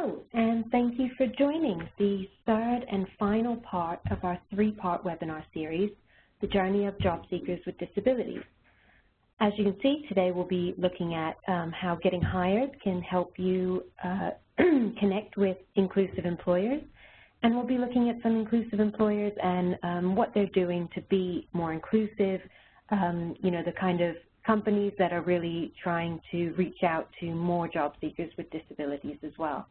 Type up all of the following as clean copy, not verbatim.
Hello, and thank you for joining the third and final part of our three-part webinar series, The Journey of Job Seekers with Disabilities. As you can see, today we'll be looking at how getting hired can help you connect with inclusive employers, and we'll be looking at some inclusive employers and what they're doing to be more inclusive, the kind of companies that are really trying to reach out to more job seekers with disabilities as well.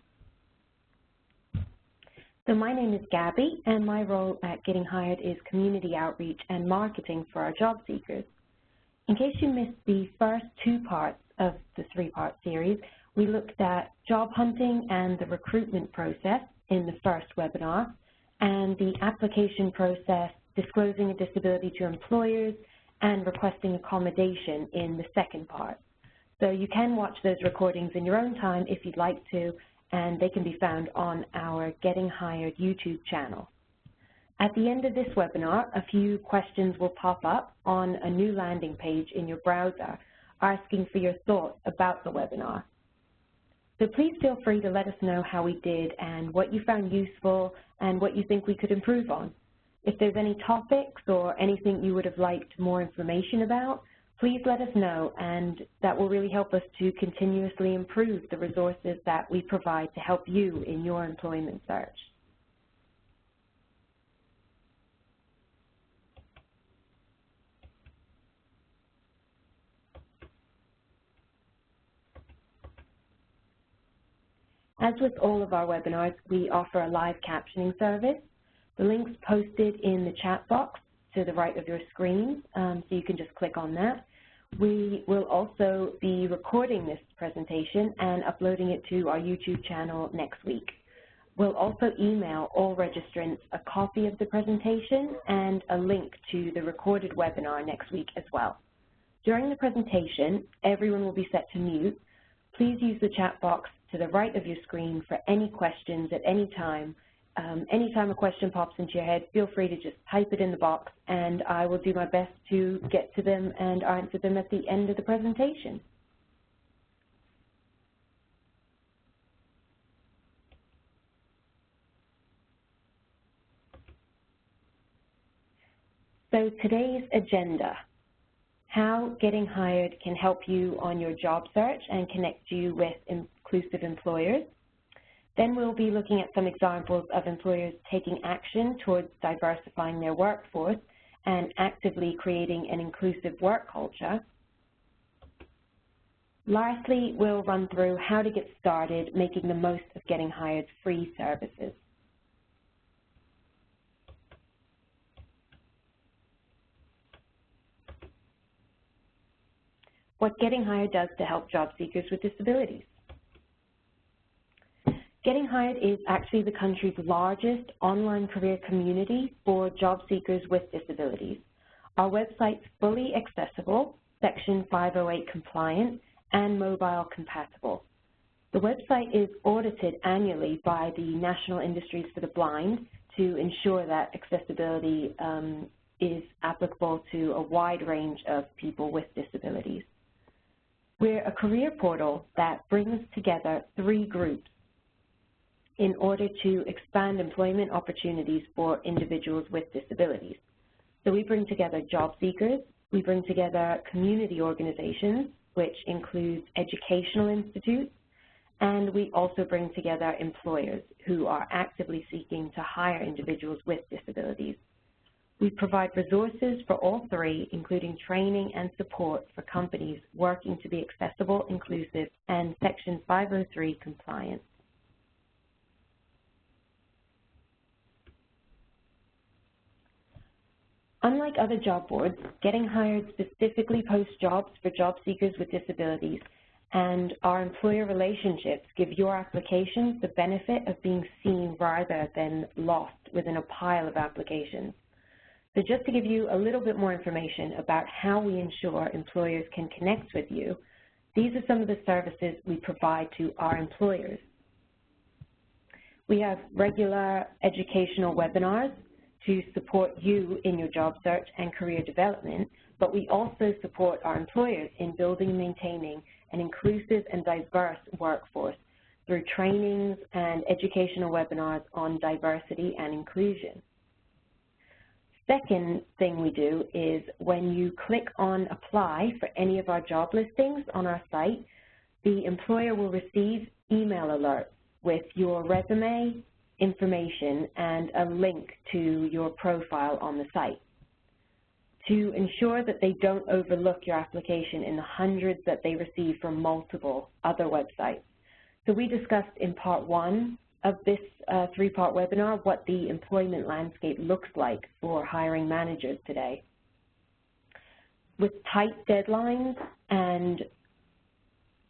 So my name is Gabby, and my role at Getting Hired is community outreach and marketing for our job seekers. In case you missed the first two parts of the three-part series, we looked at job hunting and the recruitment process in the first webinar, and the application process, disclosing a disability to employers, and requesting accommodation in the second part. So you can watch those recordings in your own time if you'd like to, and they can be found on our Getting Hired YouTube channel. At the end of this webinar, a few questions will pop up on a new landing page in your browser asking for your thoughts about the webinar. So please feel free to let us know how we did and what you found useful and what you think we could improve on. If there's any topics or anything you would have liked more information about, please let us know, and that will really help us to continuously improve the resources that we provide to help you in your employment search. As with all of our webinars, we offer a live captioning service. The link's posted in the chat box to the right of your screen, so you can just click on that. We will also be recording this presentation and uploading it to our YouTube channel next week. We'll also email all registrants a copy of the presentation and a link to the recorded webinar next week as well. During the presentation, everyone will be set to mute. Please use the chat box to the right of your screen for any questions at any time. Anytime a question pops into your head, feel free to just type it in the box, and I will do my best to get to them and answer them at the end of the presentation. So today's agenda: how Getting Hired can help you on your job search and connect you with inclusive employers. Then we'll be looking at some examples of employers taking action towards diversifying their workforce and actively creating an inclusive work culture. Lastly, we'll run through how to get started making the most of Getting Hired's free services. What Getting Hired does to help job seekers with disabilities. Getting Hired is actually the country's largest online career community for job seekers with disabilities. Our website's fully accessible, Section 508 compliant, and mobile compatible. The website is audited annually by the National Industries for the Blind to ensure that accessibility is applicable to a wide range of people with disabilities. We're a career portal that brings together three groups in order to expand employment opportunities for individuals with disabilities. So we bring together job seekers, we bring together community organizations, which includes educational institutes, and we also bring together employers who are actively seeking to hire individuals with disabilities. We provide resources for all three, including training and support for companies working to be accessible, inclusive, and Section 503 compliant. Unlike other job boards, Getting Hired specifically posts jobs for job seekers with disabilities, and our employer relationships give your applications the benefit of being seen rather than lost within a pile of applications. So just to give you a little bit more information about how we ensure employers can connect with you, these are some of the services we provide to our employers. We have regular educational webinars to support you in your job search and career development, but we also support our employers in building and maintaining an inclusive and diverse workforce through trainings and educational webinars on diversity and inclusion. Second thing we do is when you click on apply for any of our job listings on our site, the employer will receive email alerts with your resume information and a link to your profile on the site to ensure that they don't overlook your application in the hundreds that they receive from multiple other websites. So we discussed in part 1 of this three-part webinar what the employment landscape looks like for hiring managers today. With tight deadlines and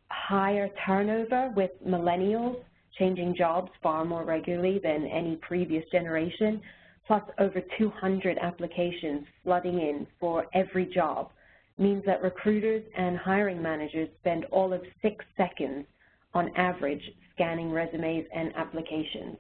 higher turnover with millennials changing jobs far more regularly than any previous generation, plus over 200 applications flooding in for every job, means that recruiters and hiring managers spend all of 6 seconds on average scanning resumes and applications.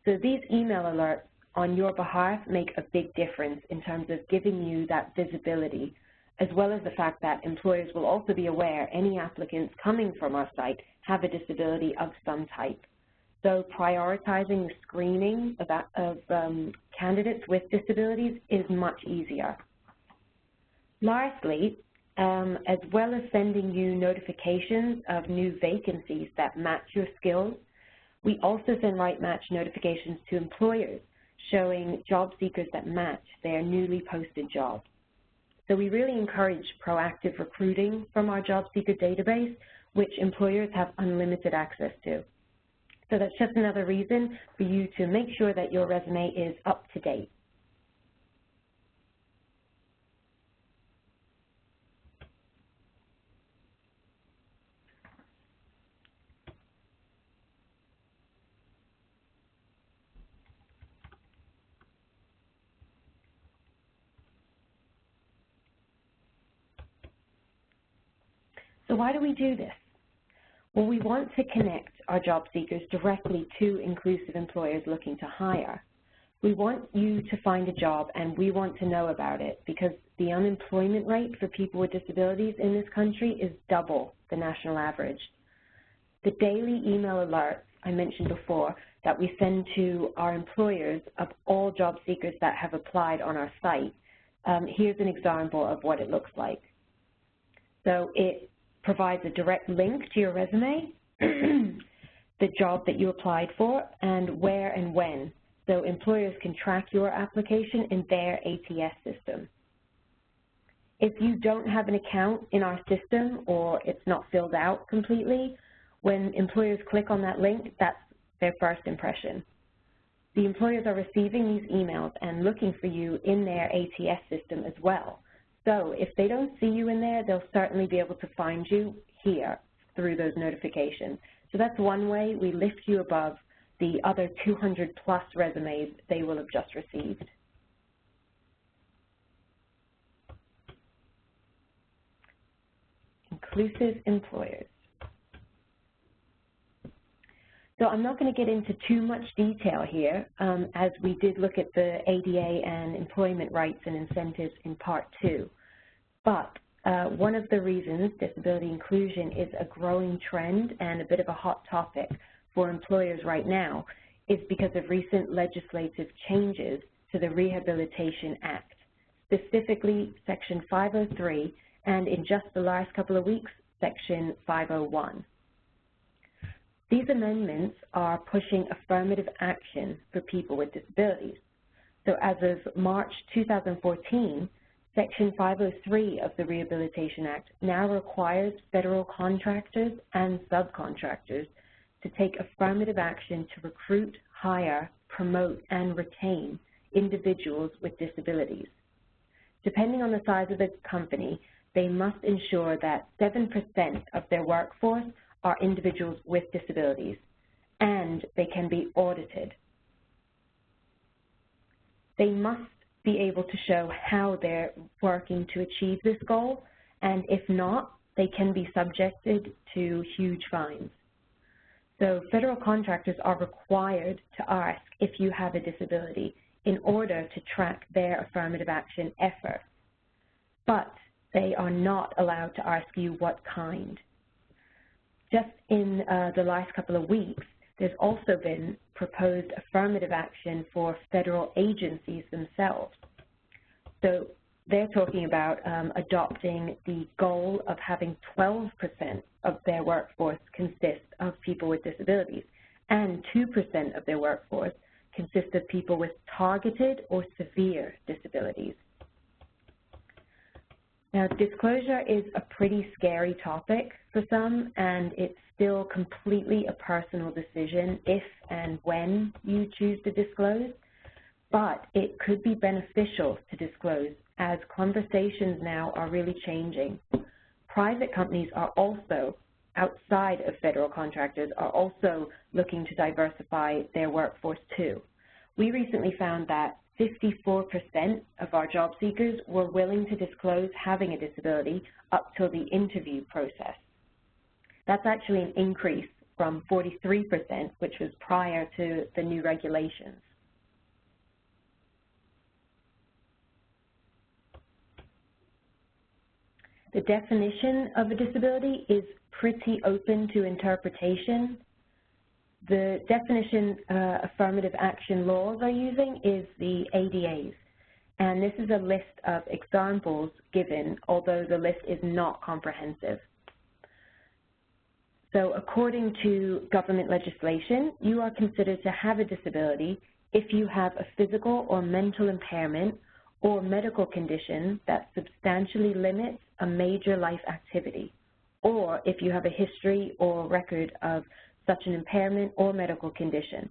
So these email alerts on your behalf make a big difference in terms of giving you that visibility, as well as the fact that employers will also be aware any applicants coming from our site have a disability of some type. So prioritizing the screening of candidates with disabilities is much easier. Lastly, as well as sending you notifications of new vacancies that match your skills, we also send right match notifications to employers showing job seekers that match their newly posted jobs. So we really encourage proactive recruiting from our job seeker database, which employers have unlimited access to. So that's just another reason for you to make sure that your resume is up to date. So why do we do this? Well, we want to connect our job seekers directly to inclusive employers looking to hire. We want you to find a job and we want to know about it because the unemployment rate for people with disabilities in this country is double the national average. The daily email alerts I mentioned before that we send to our employers of all job seekers that have applied on our site, here's an example of what it looks like. So it provides a direct link to your resume, the job that you applied for, and where and when, so employers can track your application in their ATS system. If you don't have an account in our system or it's not filled out completely, when employers click on that link, that's their first impression. The employers are receiving these emails and looking for you in their ATS system as well. So if they don't see you in there, they'll certainly be able to find you here through those notifications. So that's one way we lift you above the other 200+ resumes they will have just received. Inclusive employers. So I'm not going to get into too much detail here, as we did look at the ADA and employment rights and incentives in Part 2. But one of the reasons disability inclusion is a growing trend and a bit of a hot topic for employers right now is because of recent legislative changes to the Rehabilitation Act, specifically Section 503, and in just the last couple of weeks, Section 501. These amendments are pushing affirmative action for people with disabilities. So as of March 2014, Section 503 of the Rehabilitation Act now requires federal contractors and subcontractors to take affirmative action to recruit, hire, promote, and retain individuals with disabilities. Depending on the size of the company, they must ensure that 7% of their workforce are individuals with disabilities, and they can be audited. They must be able to show how they're working to achieve this goal, and if not, they can be subjected to huge fines. So federal contractors are required to ask if you have a disability in order to track their affirmative action efforts, but they are not allowed to ask you what kind. Just in the last couple of weeks, there's also been proposed affirmative action for federal agencies themselves. So they're talking about adopting the goal of having 12% of their workforce consist of people with disabilities, and 2% of their workforce consist of people with targeted or severe disabilities. Now, disclosure is a pretty scary topic for some, and it's still completely a personal decision if and when you choose to disclose, but it could be beneficial to disclose as conversations now are really changing. Private companies are also, outside of federal contractors, are also looking to diversify their workforce too. We recently found that 54% of our job seekers were willing to disclose having a disability up till the interview process. That's actually an increase from 43%, which was prior to the new regulations. The definition of a disability is pretty open to interpretation. The definition affirmative action laws are using is the ADA's, and this is a list of examples given, although the list is not comprehensive. So according to government legislation, you are considered to have a disability if you have a physical or mental impairment or medical condition that substantially limits a major life activity, or if you have a history or record of such an impairment or medical condition.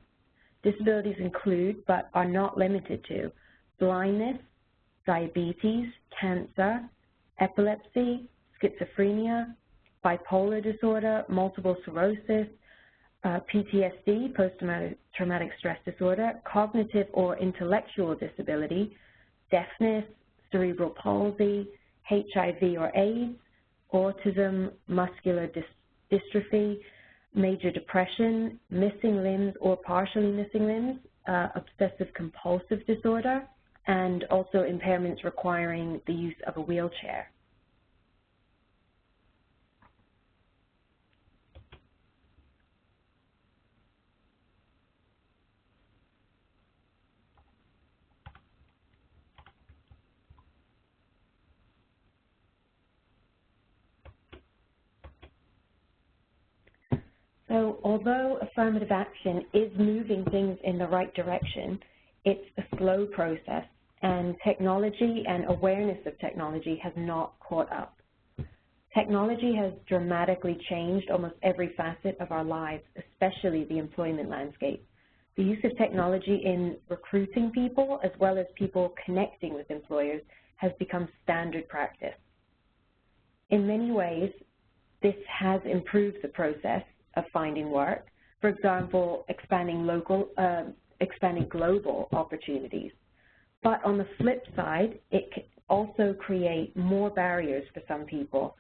Disabilities include, but are not limited to, blindness, diabetes, cancer, epilepsy, schizophrenia, bipolar disorder, multiple sclerosis, PTSD, post-traumatic stress disorder, cognitive or intellectual disability, deafness, cerebral palsy, HIV or AIDS, autism, muscular dystrophy, major depression, missing limbs or partially missing limbs, obsessive-compulsive disorder, and also impairments requiring the use of a wheelchair. So although affirmative action is moving things in the right direction, it's a slow process, and technology and awareness of technology has not caught up. Technology has dramatically changed almost every facet of our lives, especially the employment landscape. The use of technology in recruiting people, as well as people connecting with employers, has become standard practice. In many ways, this has improved the process of finding work, for example, expanding global opportunities. But on the flip side, it can also create more barriers for some people.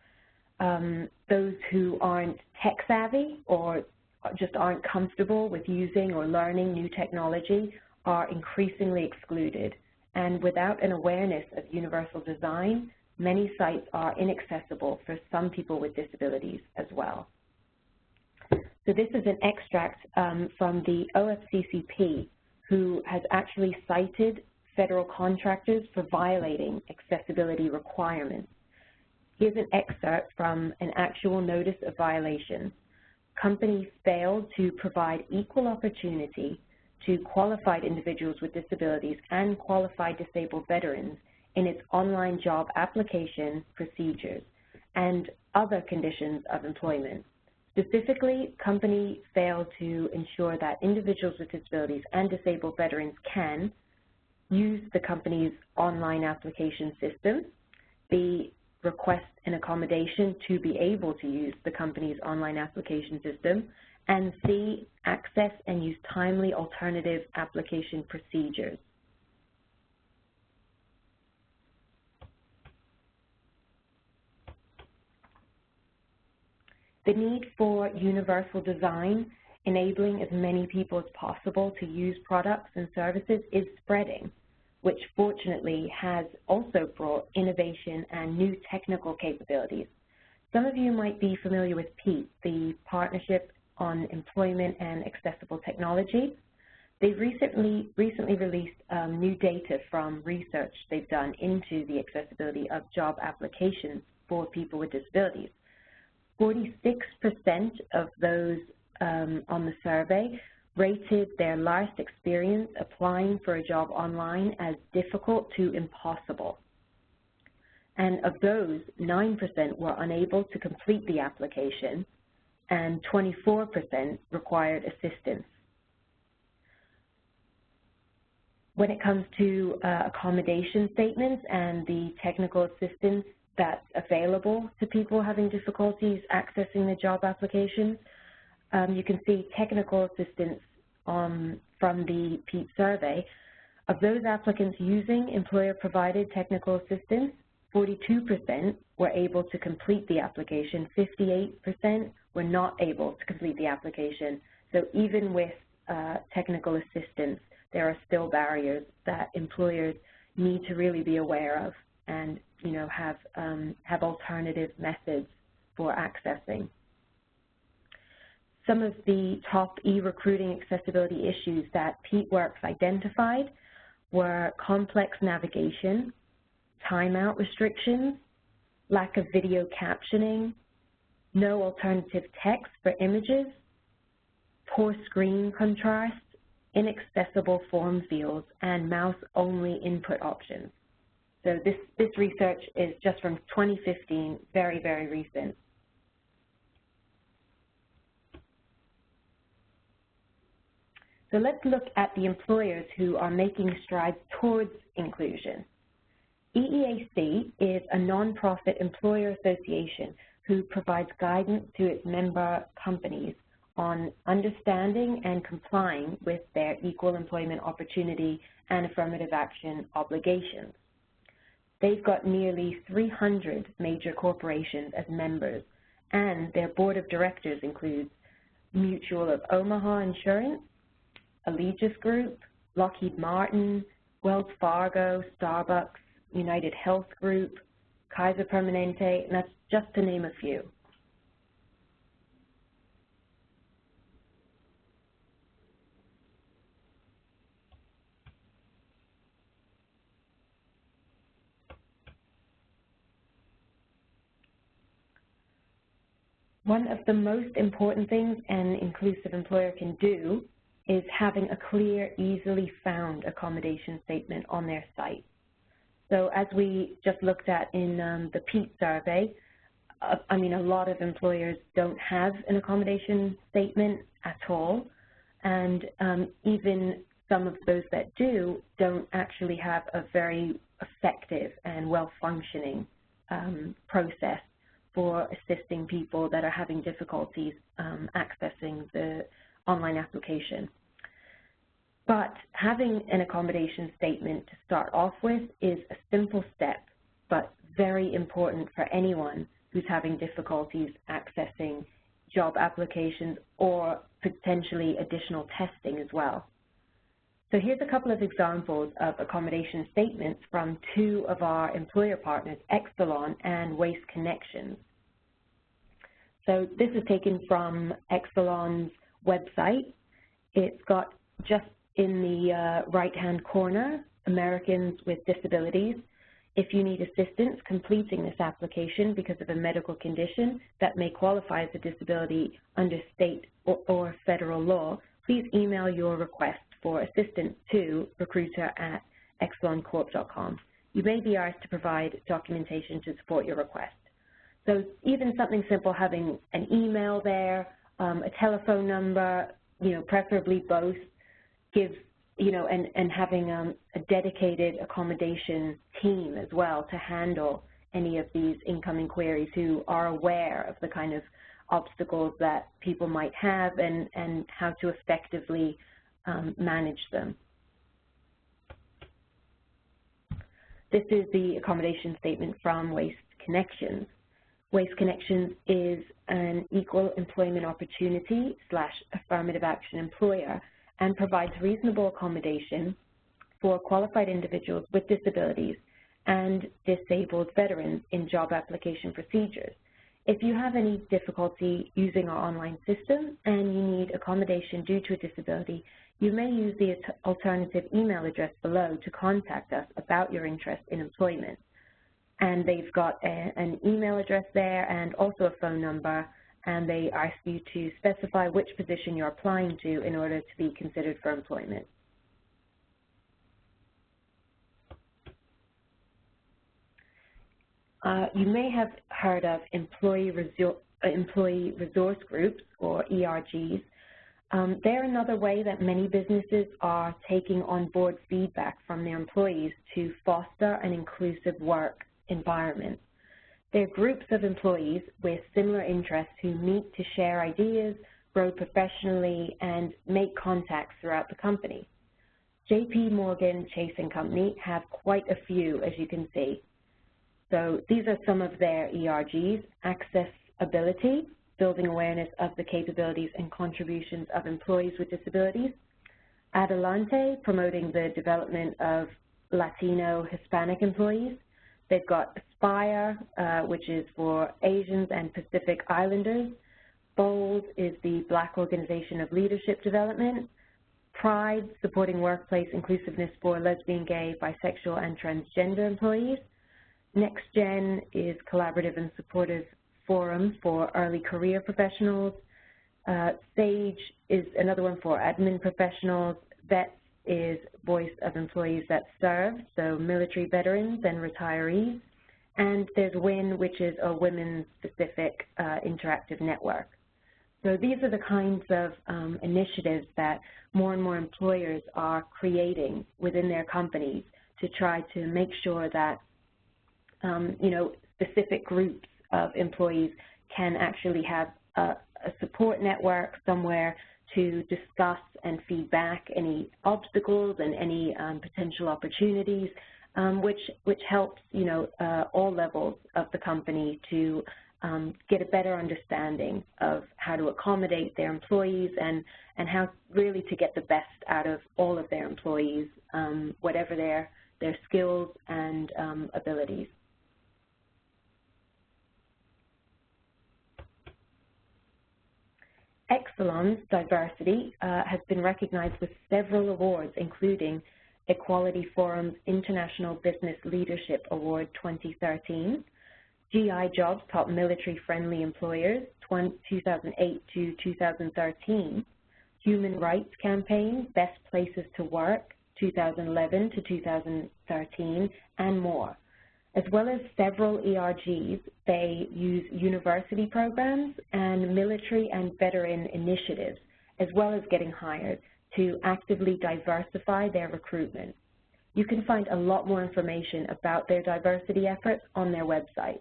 Those who aren't tech savvy or just aren't comfortable with using or learning new technology are increasingly excluded. And without an awareness of universal design, many sites are inaccessible for some people with disabilities as well. So this is an extract from the OFCCP, who has actually cited federal contractors for violating accessibility requirements. Here's an excerpt from an actual notice of violation. Companies failed to provide equal opportunity to qualified individuals with disabilities and qualified disabled veterans in its online job application procedures and other conditions of employment. Specifically, company failed to ensure that individuals with disabilities and disabled veterans can use the company's online application system, B, request an accommodation to be able to use the company's online application system, and C, access and use timely alternative application procedures. The need for universal design, enabling as many people as possible to use products and services, is spreading, which fortunately has also brought innovation and new technical capabilities. Some of you might be familiar with PEAT, the Partnership on Employment and Accessible Technology. They've recently released new data from research they've done into the accessibility of job applications for people with disabilities. 46% of those on the survey rated their last experience applying for a job online as difficult to impossible. And of those, 9% were unable to complete the application, and 24% required assistance. When it comes to accommodation statements and the technical assistance that's available to people having difficulties accessing the job applications, you can see technical assistance from the PEAT survey. Of those applicants using employer-provided technical assistance, 42% were able to complete the application, 58% were not able to complete the application. So even with technical assistance, there are still barriers that employers need to really be aware of and, you know, have alternative methods for accessing. Some of the top e-recruiting accessibility issues that PEATWORKS identified were complex navigation, timeout restrictions, lack of video captioning, no alternative text for images, poor screen contrast, inaccessible form fields, and mouse-only input options. So this research is just from 2015, very, very recent. So let's look at the employers who are making strides towards inclusion. EEAC is a nonprofit employer association who provides guidance to its member companies on understanding and complying with their equal employment opportunity and affirmative action obligations. They've got nearly 300 major corporations as members, and their board of directors includes Mutual of Omaha Insurance, Allegis Group, Lockheed Martin, Wells Fargo, Starbucks, United Health Group, Kaiser Permanente, and that's just to name a few. One of the most important things an inclusive employer can do is having a clear, easily found accommodation statement on their site. So as we just looked at in the PEAT survey, I mean, a lot of employers don't have an accommodation statement at all, and even some of those that do don't actually have a very effective and well-functioning process for assisting people that are having difficulties accessing the online application. But having an accommodation statement to start off with is a simple step, but very important for anyone who's having difficulties accessing job applications or potentially additional testing as well. So here's a couple of examples of accommodation statements from two of our employer partners, Exelon and Waste Connections. So this is taken from Exelon's website. It's got just in the right-hand corner, Americans with Disabilities. If you need assistance completing this application because of a medical condition that may qualify as a disability under state or federal law, please email your request for assistance to recruiter@exeloncorp.com. You may be asked to provide documentation to support your request. So even something simple, having an email there, a telephone number, you know, preferably both, gives, you know, and having a dedicated accommodation team as well to handle any of these incoming queries, who are aware of the kind of obstacles that people might have and how to effectively manage them. This is the accommodation statement from Waste Connections. Waste Connections is an equal employment opportunity / affirmative action employer and provides reasonable accommodation for qualified individuals with disabilities and disabled veterans in job application procedures. If you have any difficulty using our online system and you need accommodation due to a disability, you may use the alternative email address below to contact us about your interest in employment. And they've got an email address there and also a phone number, and they ask you to specify which position you're applying to in order to be considered for employment. You may have heard of employee resource groups, or ERGs. They're another way that many businesses are taking on board feedback from their employees to foster an inclusive work environment. They're groups of employees with similar interests who meet to share ideas, grow professionally, and make contacts throughout the company. JP Morgan Chase & Company have quite a few, as you can see. So these are some of their ERGs: accessibility, building awareness of the capabilities and contributions of employees with disabilities; Adelante, promoting the development of Latino, Hispanic employees; they've got Aspire, which is for Asians and Pacific Islanders; BOLD is the Black Organization of Leadership Development; Pride, supporting workplace inclusiveness for lesbian, gay, bisexual, and transgender employees; NextGen is collaborative and supportive forum for early career professionals; SAGE is another one for admin professionals; VETS is voice of employees that serve, so military veterans and retirees; and there's WIN, which is a women-specific interactive network. So these are the kinds of initiatives that more and more employers are creating within their companies to try to make sure that specific groups of employees can actually have a support network somewhere to discuss and feedback any obstacles and any potential opportunities, which helps all levels of the company to get a better understanding of how to accommodate their employees and how really to get the best out of all of their employees, whatever their skills and abilities. Exelon's diversity has been recognized with several awards, including Equality Forum's International Business Leadership Award 2013, GI Jobs Top Military-Friendly Employers 2008 to 2013, Human Rights Campaign Best Places to Work 2011 to 2013, and more. As well as several ERGs, they use university programs and military and veteran initiatives, as well as getting hired, to actively diversify their recruitment. You can find a lot more information about their diversity efforts on their website.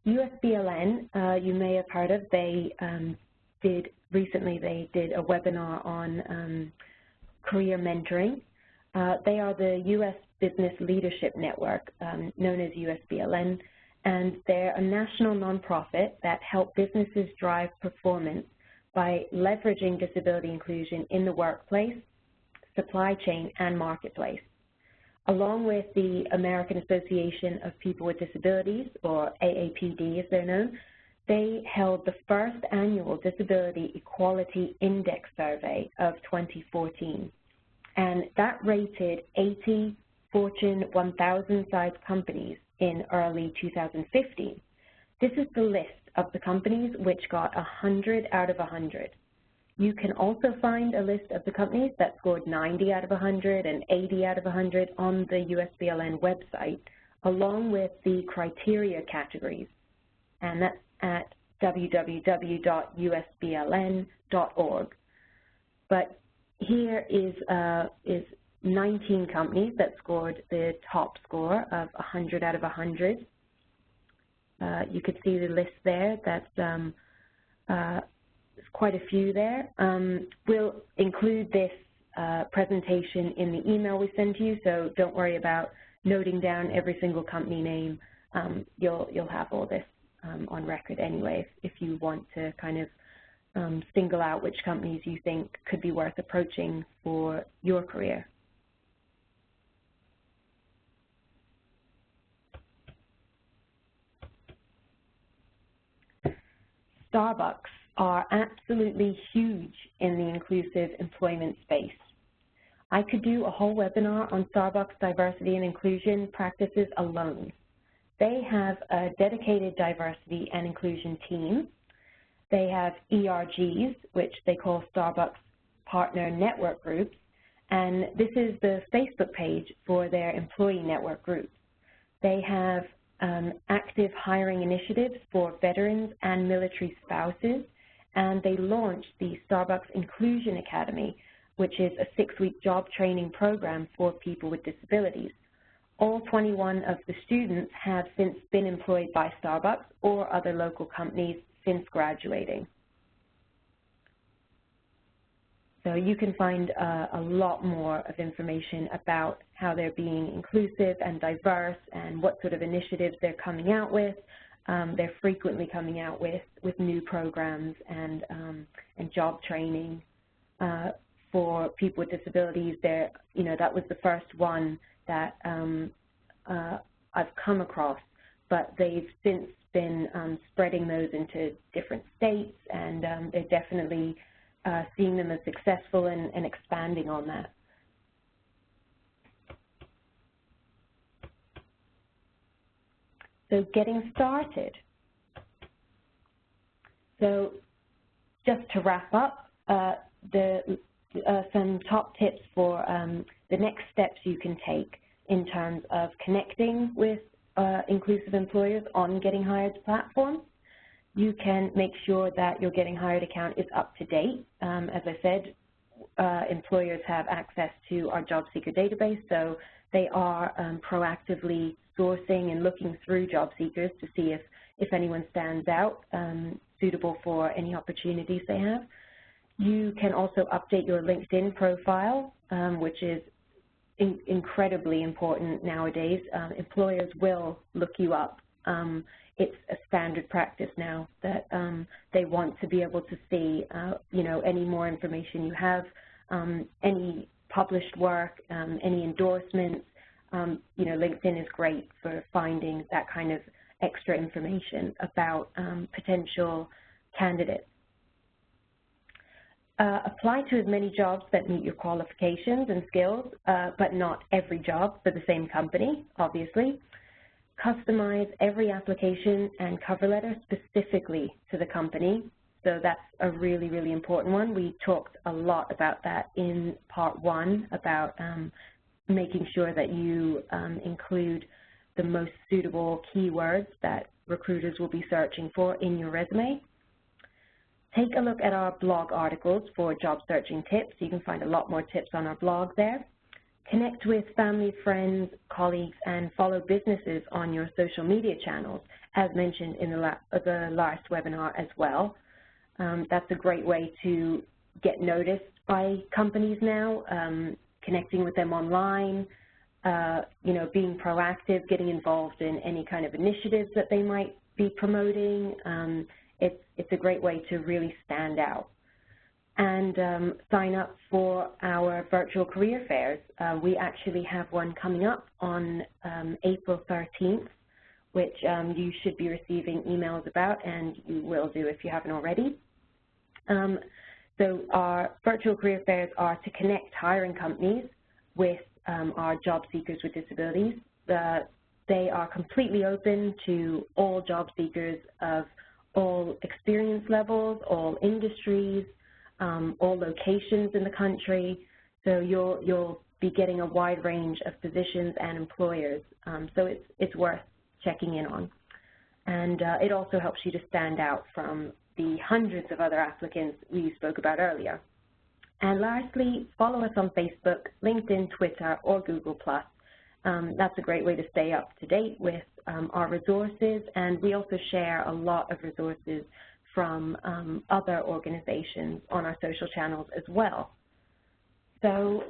USBLN, you may have heard of, recently they did a webinar on career mentoring. They are the U.S. Business Leadership Network, known as USBLN, and they're a national nonprofit that help businesses drive performance by leveraging disability inclusion in the workplace, supply chain, and marketplace. Along with the American Association of People with Disabilities, or AAPD as they're known, they held the first annual Disability Equality Index Survey of 2014, and that rated 80 Fortune 1000 size companies in early 2015. This is the list of the companies which got 100 out of 100. You can also find a list of the companies that scored 90 out of 100 and 80 out of 100 on the USBLN website, along with the criteria categories, and that's at www.usbln.org. But here is 19 companies that scored the top score of 100 out of 100. You could see the list there. That's there's quite a few there. We'll include this presentation in the email we send to you, so don't worry about noting down every single company name. You'll have all this on record anyway if you want to kind of single out which companies you think could be worth approaching for your career. Starbucks are absolutely huge in the inclusive employment space. I could do a whole webinar on Starbucks diversity and inclusion practices alone. They have a dedicated diversity and inclusion team. They have ERGs, which they call Starbucks Partner Network Groups, and this is the Facebook page for their employee network groups. They have active hiring initiatives for veterans and military spouses, and they launched the Starbucks Inclusion Academy, which is a 6-week job training program for people with disabilities. All 21 of the students have since been employed by Starbucks or other local companies since graduating. So you can find a lot more of information about how they're being inclusive and diverse and what sort of initiatives they're coming out with. They're frequently coming out with new programs and job training for people with disabilities. That was the first one that I've come across, but they've since been spreading those into different states, and they're definitely seeing them as successful and expanding on that. So getting started. So just to wrap up, some top tips for the next steps you can take in terms of connecting with inclusive employers on Getting Hired's platform. You can make sure that your Getting Hired account is up to date. As I said, employers have access to our job seeker database, so they are proactively sourcing and looking through job seekers to see if anyone stands out suitable for any opportunities they have. You can also update your LinkedIn profile, which is incredibly important nowadays. Employers will look you up. It's a standard practice now that they want to be able to see, any more information you have, any published work, any endorsements. LinkedIn is great for finding that kind of extra information about potential candidates. Apply to as many jobs that meet your qualifications and skills, but not every job for the same company, obviously. Customize every application and cover letter specifically to the company. So that's a really, really important one. We talked a lot about that in part 1 about making sure that you include the most suitable keywords that recruiters will be searching for in your resume. Take a look at our blog articles for job searching tips. You can find a lot more tips on our blog there. Connect with family, friends, colleagues, and follow businesses on your social media channels, as mentioned in the last webinar as well. That's a great way to get noticed by companies now, connecting with them online, being proactive, getting involved in any kind of initiatives that they might be promoting. It's a great way to really stand out. And sign up for our virtual career fairs. We actually have one coming up on April 13th, which you should be receiving emails about, and you will do if you haven't already. So our virtual career fairs are to connect hiring companies with our job seekers with disabilities. They are completely open to all job seekers of all experience levels, all industries, all locations in the country. So you'll be getting a wide range of positions and employers. So it's worth checking in on. And it also helps you to stand out from the hundreds of other applicants we spoke about earlier. And lastly, follow us on Facebook, LinkedIn, Twitter, or Google+. That's a great way to stay up to date with our resources, and we also share a lot of resources from other organizations on our social channels as well. So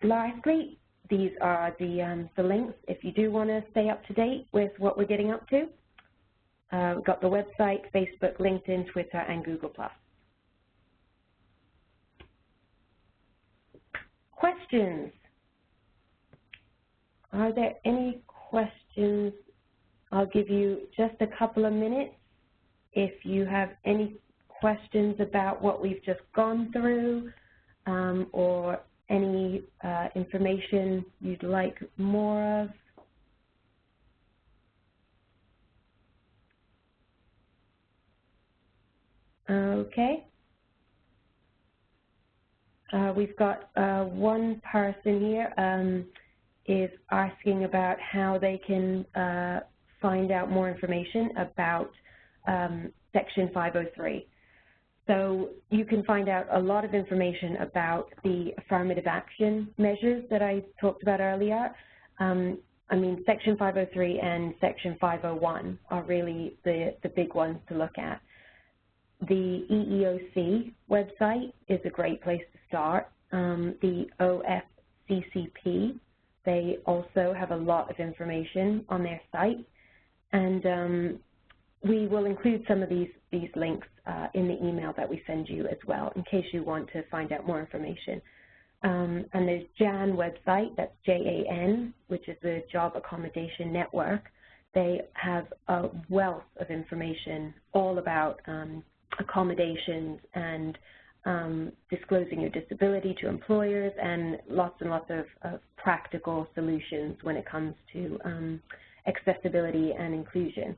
lastly, these are the links if you do want to stay up to date with what we're getting up to. We've got the website, Facebook, LinkedIn, Twitter, and Google+. Questions? Are there any questions I'll give you just a couple of minutes if you have any questions about what we've just gone through, or any information you'd like more of. Okay. We've got one person here is asking about how they can find out more information about Section 503. So you can find out a lot of information about the affirmative action measures that I talked about earlier. I mean, Section 503 and Section 501 are really the big ones to look at. The EEOC website is a great place to start. The OFCCP, they also have a lot of information on their site. And we will include some of these links in the email that we send you as well, in case you want to find out more information. And there's JAN website, that's JAN, which is the Job Accommodation Network. They have a wealth of information all about accommodations and disclosing your disability to employers, and lots of practical solutions when it comes to accessibility and inclusion.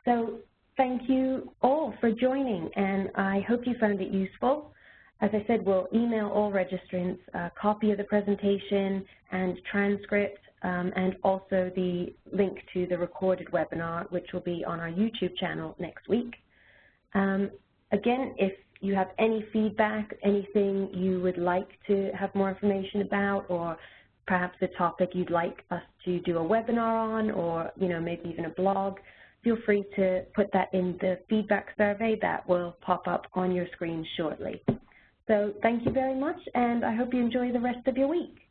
So thank you all for joining, and I hope you found it useful. As I said, we'll email all registrants a copy of the presentation and transcript, and also the link to the recorded webinar, which will be on our YouTube channel next week. Again, if you have any feedback, anything you would like to have more information about, or perhaps a topic you'd like us to do a webinar on, or maybe even a blog, feel free to put that in the feedback survey that will pop up on your screen shortly. So thank you very much, and I hope you enjoy the rest of your week.